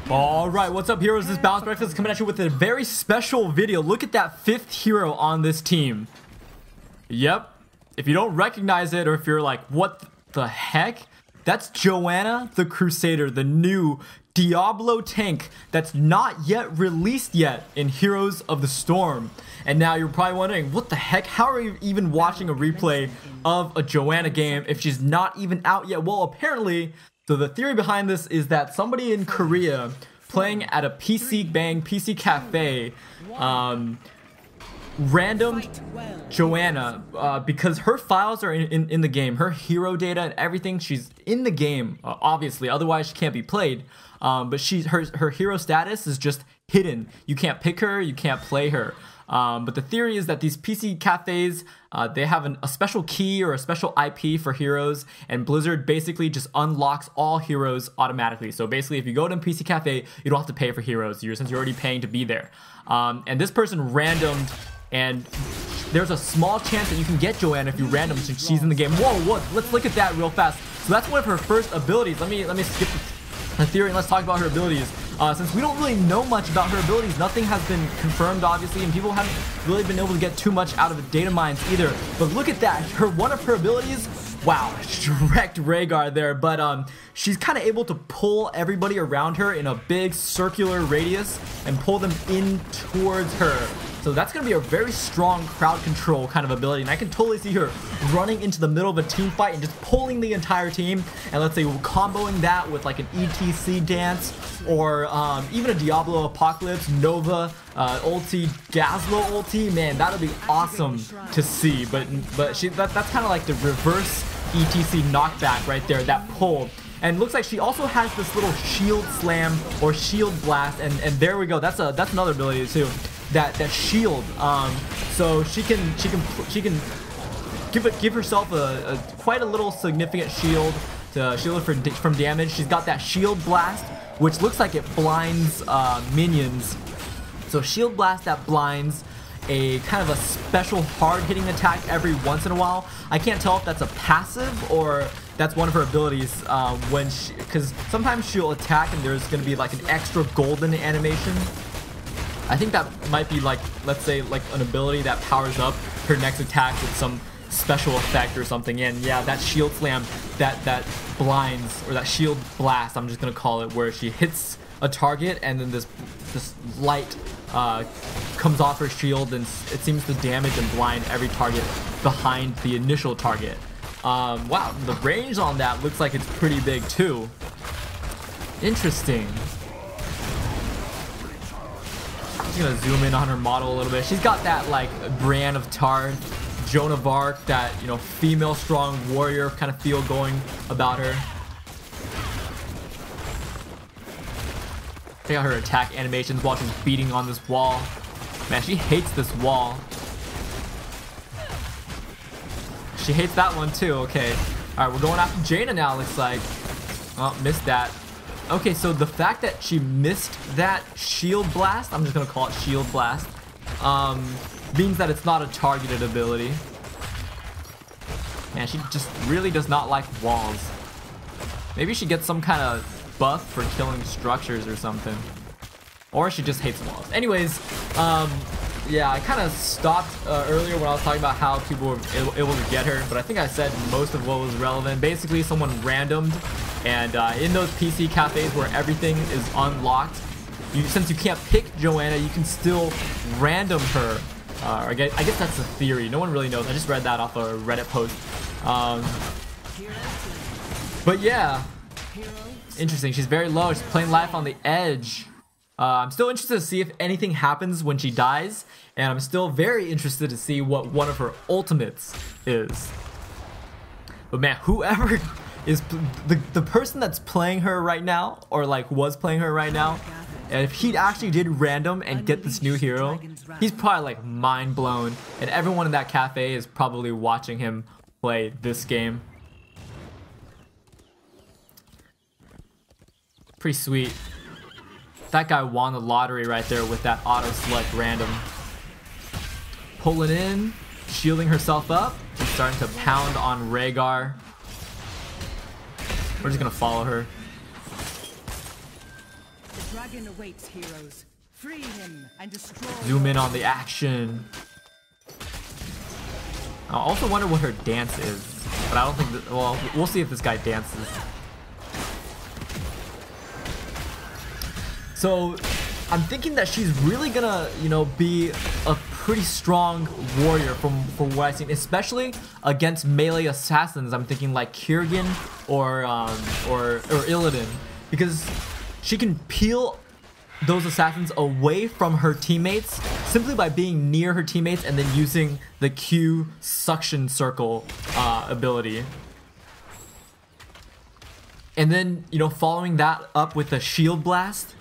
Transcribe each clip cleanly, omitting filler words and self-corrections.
Alright, what's up heroes? This Balance Breakfast is coming at you with a very special video. Look at that 5th hero on this team. Yep. If you don't recognize it, or if you're like, what the heck? That's Johanna the Crusader, the new Diablo tank that's not yet released yet in Heroes of the Storm. And now you're probably wondering, what the heck? How are you even watching a replay of a Johanna game if she's not even out yet? Well, apparently, so the theory behind this is that somebody in Korea playing at a PC cafe randomed Johanna because her files are in the game. Her hero data and everything, she's in the game, obviously. Otherwise, she can't be played. But her hero status is just hidden. You can't pick her, you can't play her. But the theory is that these PC cafes, they have a special key or a special IP for heroes, and Blizzard basically just unlocks all heroes automatically. So basically, if you go to a PC cafe, you don't have to pay for heroes since you're already paying to be there. And this person randomed, and there's a small chance that you can get Johanna if you random since she's in the game. Whoa, what? Let's look at that real fast. So that's one of her first abilities. Let me skip the theory and let's talk about her abilities. Since we don't really know much about her abilities, nothing has been confirmed, obviously, and people haven't really been able to get too much out of the data mines either. But look at that, one of her abilities, wow, wrecked Rhaegar there, but she's kind of able to pull everybody around her in a big circular radius and pull them in towards her. So that's going to be a very strong crowd control kind of ability, and I can totally see her running into the middle of a team fight and just pulling the entire team, and let's say comboing that with like an ETC dance, or even a Diablo Apocalypse, Nova ulti, Gazlo ulti. Man, that would be awesome to see, but that's kind of like the reverse ETC knockback right there, that pull. And looks like she also has this little shield slam or shield blast, and there we go. That's another ability too. That shield. So she can give herself a quite a little significant shield to shield her from damage. She's got that shield blast, which looks like it blinds minions. So shield blast that blinds a kind of a special hard-hitting attack every once in a while. I can't tell if that's a passive or that's one of her abilities because sometimes she'll attack and there's going to be like an extra golden animation. I think that might be like, let's say, like an ability that powers up her next attack with some special effect or something. And yeah, that shield slam, that blinds, or that shield blast, I'm just gonna call it, where she hits a target and then this light comes off her shield, and it seems to damage and blind every target behind the initial target. Wow, the range on that looks like it's pretty big too. Interesting. I'm gonna zoom in on her model a little bit. She's got that like Brienne of Tarth, Joan of Arc, that, you know, female strong warrior kind of feel going about her. Check out her attack animations while she's beating on this wall. Man, she hates this wall. She hates that one too. Okay. Alright, we're going after Jaina now, looks like. Oh, missed that. Okay, so the fact that she missed that shield blast, I'm just gonna call it shield blast, means that it's not a targeted ability. Man, she just really does not like walls. Maybe she gets some kind of buff for killing structures or something. Or she just hates walls. Anyways, yeah, I kind of stopped earlier when I was talking about how people were able to get her, but I think I said most of what was relevant. Basically, someone randomed, and in those PC cafes where everything is unlocked, since you can't pick Johanna, you can still random her. I guess that's the theory. No one really knows. I just read that off a Reddit post. But yeah, interesting. She's very low. She's playing life on the edge. I'm still interested to see if anything happens when she dies, and I'm still very interested to see what one of her ultimates is. But man, whoever is the person that's playing her right now, or like was playing her right now, and if he actually did random and get this new hero, he's probably like mind blown, and everyone in that cafe is probably watching him play this game. Pretty sweet. That guy won the lottery right there with that auto select random. Pulling in, shielding herself up, and starting to pound on Rhaegar. We're just gonna follow her. Dragon awaits, heroes. Free him and destroy. Zoom in on the action. I also wonder what her dance is, but I don't think that, well, we'll see if this guy dances. So I'm thinking that she's really gonna, you know, be a pretty strong warrior from what I've seen, especially against melee assassins. I'm thinking like Kurgan or Illidan, because she can peel those assassins away from her teammates simply by being near her teammates and then using the Q suction circle ability. And then, you know, following that up with a shield blast,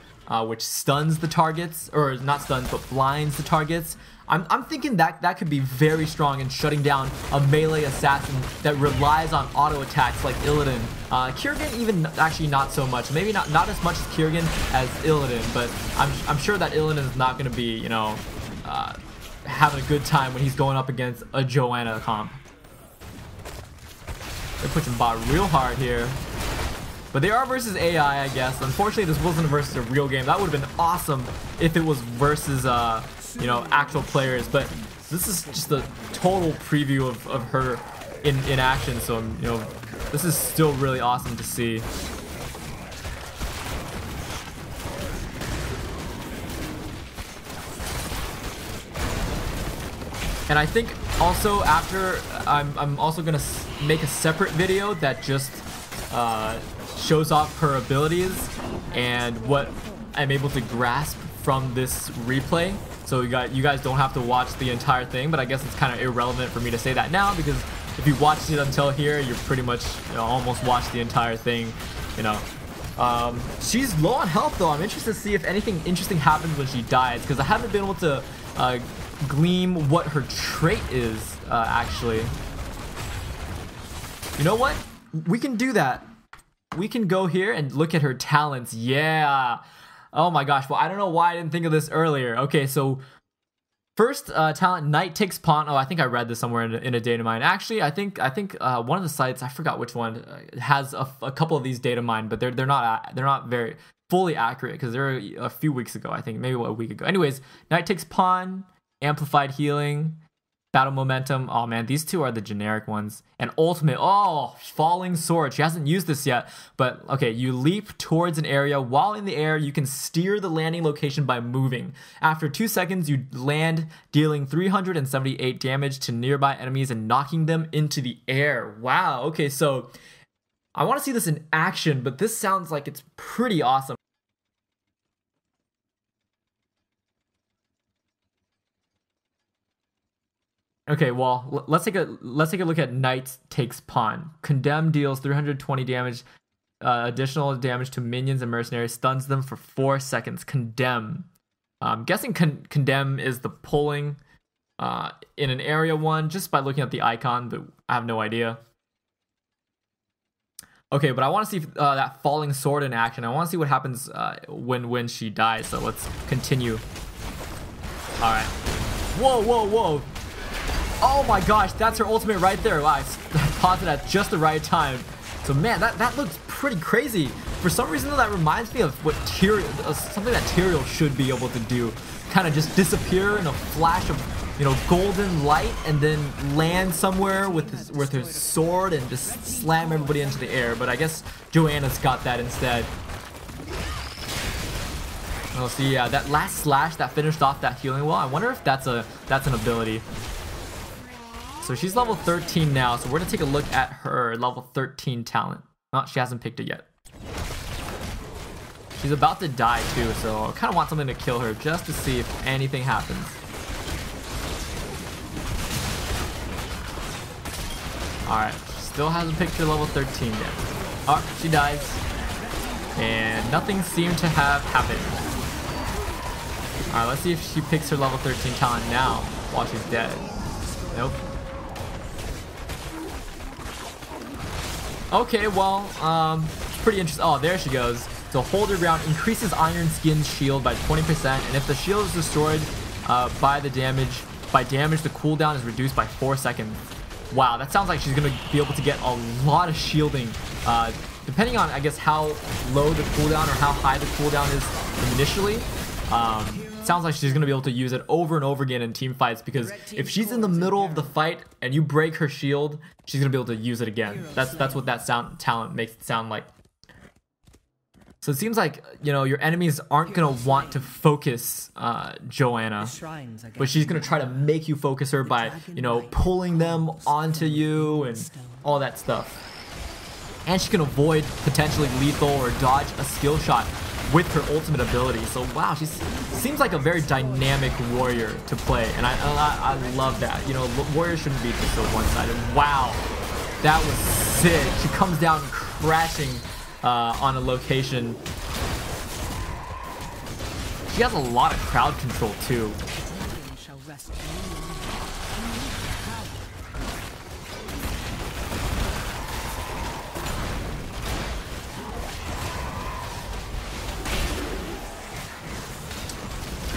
which stuns the targets, or not stuns, but blinds the targets. I'm thinking that could be very strong in shutting down a melee assassin that relies on auto attacks like Illidan. Kurgan even actually not so much. Maybe not as much as Kurgan as Illidan, but I'm sure that Illidan is not going to be, you know, having a good time when he's going up against a Johanna comp. They're pushing bot real hard here. But they are versus AI, I guess. Unfortunately, this wasn't versus a real game. That would have been awesome if it was versus, you know, actual players. But this is just a total preview of her in action. So, you know, this is still really awesome to see. And I think also after, I'm also gonna make a separate video that just shows off her abilities and what I'm able to grasp from this replay. So you guys don't have to watch the entire thing, but I guess it's kind of irrelevant for me to say that now, because if you watched it until here, you're pretty much, you know, almost watched the entire thing, you know. She's low on health though. I'm interested to see if anything interesting happens when she dies, because I haven't been able to glean what her trait is actually. You know what? We can do that. We can go here and look at her talents. Yeah. Oh my gosh. Well, I don't know why I didn't think of this earlier. Okay, so first talent, Knight takes pawn. Oh, I think I read this somewhere in a data mine. Actually, I think one of the sites, I forgot which one, has a couple of these data mine, but they're not very fully accurate because they're a few weeks ago. I think maybe a week ago. Anyways, Knight takes pawn, amplified healing, battle momentum. Oh man, these two are the generic ones. And ultimate. Oh, falling sword. She hasn't used this yet, but okay. You leap towards an area. While in the air, you can steer the landing location by moving. After 2 seconds, you land, dealing 378 damage to nearby enemies and knocking them into the air. Wow. Okay, so I want to see this in action, but this sounds like it's pretty awesome. Okay, well, let's take a look at Knight takes pawn. Condemn deals 320 damage, additional damage to minions and mercenaries, stuns them for 4 seconds. Condemn. I'm guessing condemn is the pulling in an area one, just by looking at the icon, but I have no idea. Okay, but I want to see that falling sword in action. I want to see what happens when she dies. So let's continue. All right. Whoa, whoa, whoa. Oh my gosh, that's her ultimate right there. Wow, I paused it at just the right time. So man, that looks pretty crazy. For some reason though, that reminds me of what something that Tyrael should be able to do. Kind of just disappear in a flash of, you know, golden light and then land somewhere with her sword and just slam everybody into the air. But I guess Johanna's got that instead. Oh, see, yeah, that last slash that finished off that healing wall. I wonder if that's an ability. So she's level 13 now, so we're gonna take a look at her level 13 talent. Oh, she hasn't picked it yet. She's about to die too, so I kind of want something to kill her just to see if anything happens. Alright, still hasn't picked her level 13 yet. Oh, she dies. And nothing seemed to have happened. Alright, let's see if she picks her level 13 talent now while she's dead. Nope. Okay, well, it's pretty interesting. Oh, there she goes. So hold her ground, increases Iron Skin's shield by 20%, and if the shield is destroyed by damage, the cooldown is reduced by 4 seconds. Wow, that sounds like she's gonna be able to get a lot of shielding depending on, I guess, how low the cooldown or how high the cooldown is initially, sounds like she's going to be able to use it over and over again in team fights, because if she's in the middle of the fight and you break her shield, she's going to be able to use it again. That's what that talent makes it sound like. So it seems like, you know, your enemies aren't going to want to focus Johanna, but she's going to try to make you focus her by, you know, pulling them onto you and all that stuff. And she can avoid potentially lethal or dodge a skill shot with her ultimate ability. So wow, she seems like a very dynamic warrior to play, and I love that. You know, warriors shouldn't be just so one-sided. Wow, that was sick. She comes down crashing on a location. She has a lot of crowd control too.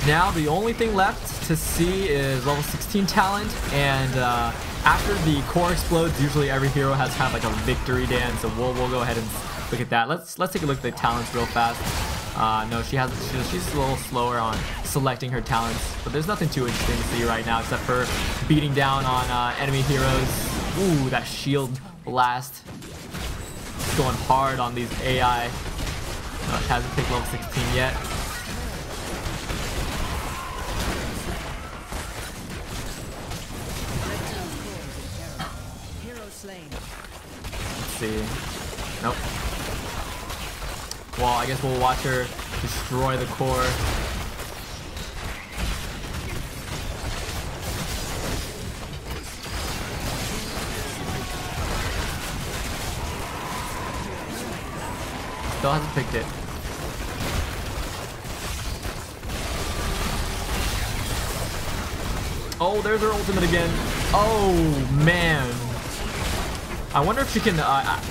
Now the only thing left to see is level 16 talent, and after the core explodes, usually every hero has kind of like a victory dance. So we'll go ahead and look at that. Let's take a look at the talents real fast. No, she's a little slower on selecting her talents, but there's nothing too interesting to see right now except for beating down on enemy heroes. Ooh, that shield blast. It's going hard on these AI. No, it hasn't picked level 16 yet. Let's see. Nope. Well, I guess we'll watch her destroy the core. Still hasn't picked it. Oh, there's her ultimate again. Oh, man. I wonder if she can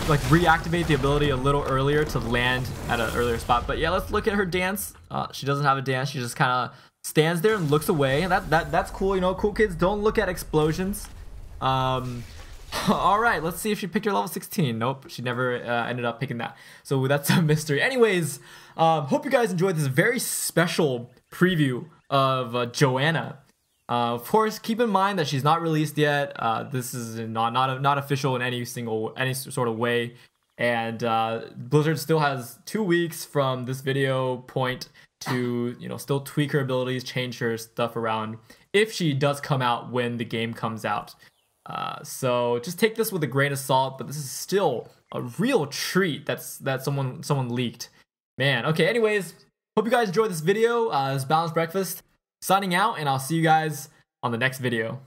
like reactivate the ability a little earlier to land at an earlier spot. But yeah, let's look at her dance. She doesn't have a dance. She just kind of stands there and looks away. That's cool. You know, cool kids don't look at explosions. All right, let's see if she picked her level 16. Nope, she never ended up picking that. So that's a mystery. Anyways, hope you guys enjoyed this very special preview of Johanna. Of course, keep in mind that she's not released yet. This is not official in any sort of way, and Blizzard still has 2 weeks from this video point to, you know, still tweak her abilities, change her stuff around if she does come out when the game comes out. So just take this with a grain of salt, but this is still a real treat that someone leaked. Man, okay. Anyways, hope you guys enjoyed this video. This is Balanced Breakfast signing out, and I'll see you guys on the next video.